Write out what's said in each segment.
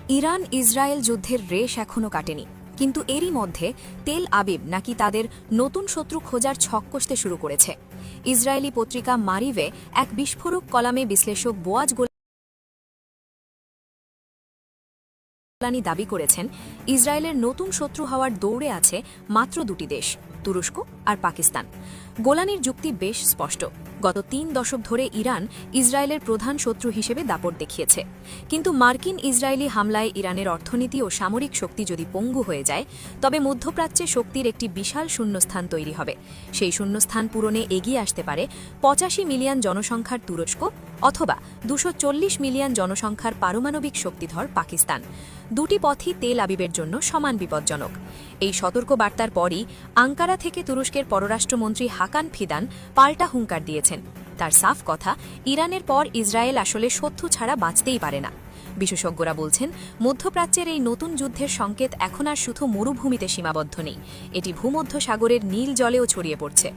Iran Israel যুদ্ধের রেশ এখনও কাটেনি, কিন্তু এরই মধ্যে তেল আবিব নাকি তাদের নতুন শত্রু খোঁজার ছক কষতে শুরু করেছে। ইসরায়েলি পত্রিকা মারিভে এক বিস্ফোরক কলামে বিশ্লেষক বোয়াজ গোলানি দাবি করেছেন, ইসরায়েলের নতুন শত্রু হওয়ার দৌড়ে আছে মাত্র দুটি দেশ, তুরস্ক আর পাকিস্তান। গোলানির যুক্তি বেশ স্পষ্ট। গত ৩ দশক ধরে ইরান ইসরায়েলের প্রধান শত্রু হিসেবে দাপট দেখিয়েছে, কিন্তু মার্কিন ইসরায়েলি হামলায় ইরানের অর্থনীতি ও সামরিক শক্তি যদি পঙ্গু হয়ে যায়, তবে মধ্যপ্রাচ্যে শক্তির একটি বিশাল শূন্যস্থান তৈরি হবে। সেই শূন্যস্থান পূরণে এগিয়ে আসতে পারে ৮৫ মিলিয়ন জনসংখ্যার তুরস্ক অথবা ২৪০ মিলিয়ন জনসংখ্যার পারমাণবিক শক্তিধর পাকিস্তান। দুটি পথই তেল আবিবের জন্য সমান বিপজ্জনক। এই সতর্ক বার্তার পরই আঙ্কারা থেকে তুরস্কের পররাষ্ট্রমন্ত্রী হাকান ফিদান পাল্টা হুঙ্কার দিয়েছেন। তার সাফ কথা, ইরানের পর ইসরায়েল আসলে শত্রু ছাড়া বাঁচতেই পারে না। বিশেষজ্ঞরা বলছেন, মধ্যপ্রাচ্যের এই নতুন যুদ্ধের সংকেত এখন আর শুধু মরুভূমিতে সীমাবদ্ধ নেই, এটি ভূমধ্যসাগরের নীল জলেও ছড়িয়ে পড়ছে।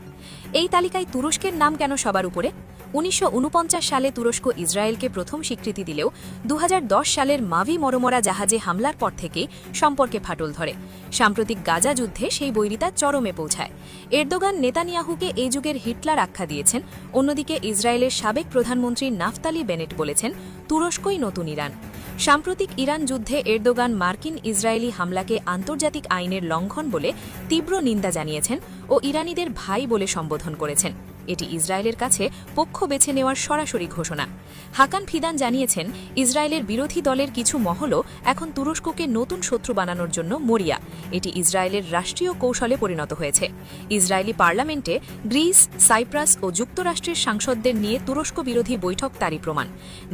এই তালিকায় তুরস্কের নাম কেন সবার উপরে? ১৯৪৯ সালে তুরস্ক ইসরায়েলকে প্রথম স্বীকৃতি দিলেও ২০১০ সালের মাভি মরমরা জাহাজে হামলার পর থেকেই সম্পর্কে ফাটল ধরে। সাম্প্রতিক গাজা যুদ্ধে সেই বৈরিতা চরমে পৌঁছায়। এরদোগান নেতানিয়াহুকে এই যুগের হিটলার আখ্যা দিয়েছেন। অন্যদিকে ইসরায়েলের সাবেক প্রধানমন্ত্রী নাফতালি বেনেট বলেছেন, তুরস্কই নতুন ইরান। সাম্প্রতিক ইরান যুদ্ধে এরদোগান মার্কিন ইসরায়েলি হামলাকে আন্তর্জাতিক আইনের লঙ্ঘন বলে তীব্র নিন্দা জানিয়েছেন ও ইরানিদের ভাই বলে সম্বোধন করেছেন। এটি ইসরায়েলের কাছে পক্ষ বেছে নেওয়ার সরাসরি ঘোষণা। হাকান ফিদান জানিয়েছেন, ইসরায়েলের বিরোধী দলের কিছু মহলও এখন তুরস্ককে নতুন শত্রু বানানোর জন্য মরিয়া। এটি ইসরায়েলের রাষ্ট্রীয় কৌশলে পরিণত হয়েছে। ইসরায়েলি পার্লামেন্টে গ্রিস, সাইপ্রাস ও যুক্তরাষ্ট্রের সাংসদদের নিয়ে তুরস্ক বিরোধী বৈঠক তারই প্রমাণ।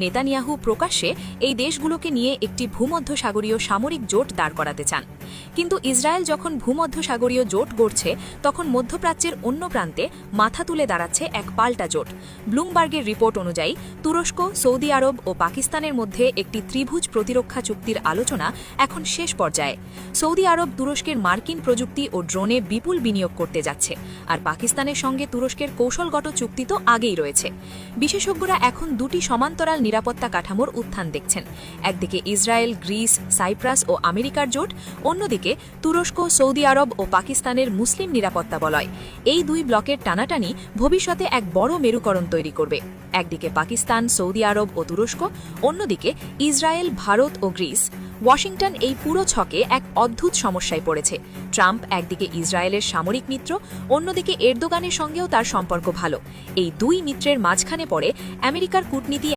নেতানিয়াহু প্রকাশ্যে এই দেশগুলোকে নিয়ে একটি ভূমধ্যসাগরীয় সামরিক জোট দাঁড় করাতে চান। কিন্তু ইসরায়েল যখন ভূমধ্যসাগরীয় জোট গড়ছে, তখন মধ্যপ্রাচ্যের অন্য প্রান্তে মাথা তুলে দাঁড়াচ্ছে এক পাল্টা জোট। ব্লুমবার্গের রিপোর্ট অনুযায়ী তুরস্ক, সৌদি আরব ও পাকিস্তানের মধ্যে একটি ত্রিভুজ প্রতিরক্ষা চুক্তির আলোচনা এখন শেষ পর্যায়ে। সৌদি আরব তুরস্কের মার্কিন প্রযুক্তি ও ড্রোনে বিপুল বিনিয়োগ করতে যাচ্ছে, আর পাকিস্তানের সঙ্গে তুরস্কের কৌশলগত চুক্তি তো আগেই রয়েছে। বিশেষজ্ঞরা এখন দুটি সমান্তরাল নিরাপত্তা কাঠামোর উত্থান দেখছেন। একদিকে ইসরায়েল, গ্রিস, সাইপ্রাস ও আমেরিকার জোট, অন্যদিকে তুরস্ক, সৌদি আরব ও পাকিস্তানের মুসলিম নিরাপত্তা বলয়। এই দুই ব্লকের টানাটানি ভবিষ্যতে এক বড় মেরুকরণ তৈরি করবে। একদিকে পাকিস্তান, সৌদি আরব ও তুরস্ক, অন্যদিকে ইসরায়েল, ভারত ও গ্রিস। ওয়াশিংটন এই পুরো ছকে এক অদ্ভুত সমস্যায় পড়েছে। ট্রাম্প একদিকে ইসরায়েলের সামরিক মিত্র, অন্যদিকে এরদোগানের সঙ্গেও তার সম্পর্ক ভালো। এই দুই মিত্রের মাঝখানে পড়ে আমেরিকার কূটনীতি